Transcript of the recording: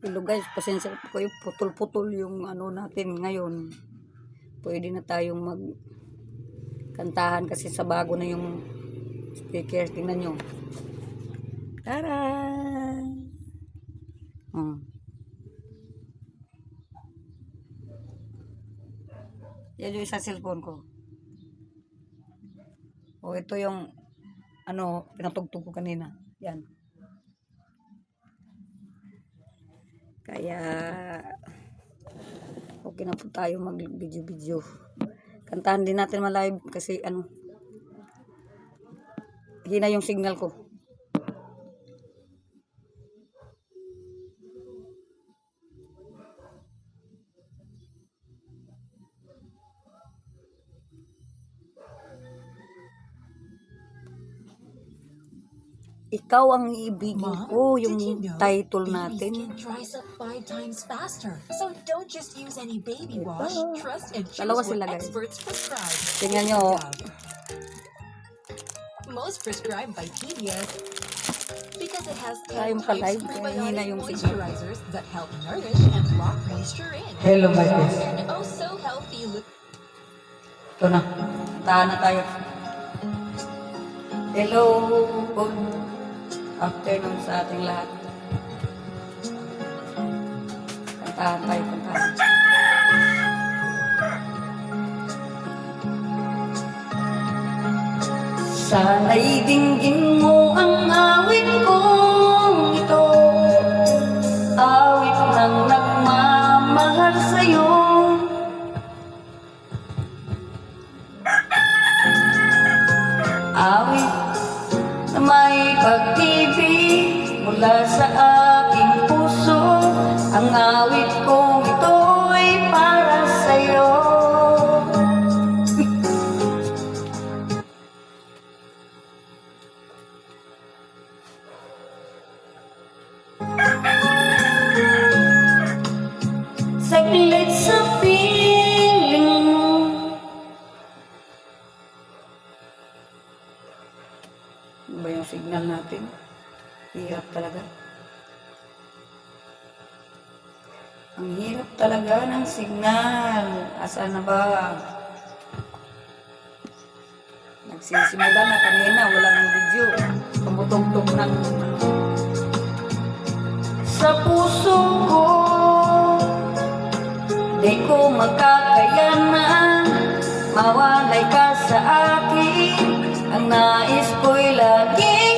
Hello guys, pasensya po kayo, putol-putol yung ano natin ngayon. Pwede na tayong magkantahan kasi sa bago na yung speaker. Tingnan nyo. Tara! Yan yung isa cellphone ko. O ito yung ano, pinatugtog ko kanina. Yan. Kaya okay na po tayo mag-video-video. Kantahan din natin ma-live kasi ano, hina yung signal ko. Ikaw ang iibigin ko, yung title natin. Dalawa sila guys. Tingnan nyo. Most prescribed by TBS because it has Tayo maka-live. Hina yung signal. moisturizers that help nourish and lock moisture in. Hello my friends. And oh so healthy look. Ito na. Tahan na tayo. Hello. Good afternoon sa ating lahat. Kantahan tayo, kantahan. Sana'y dinggin mo ang awit kong ito, awit ng nagmamahal sa'yo. Awit na may pag-ibig mula sa aking puso. Ang awit kong ito ay para sa'yo. Saglit sa piling mo, ano ba yung signal natin? Hirap talaga. Ang hirap talaga ng signal. Asa na ba? Nagsisimula na kanina, walang video. Tumutugtog ng sa puso ko. Di ko magkakayanan mawalay ka sa akin. Ang nais ko'y lagi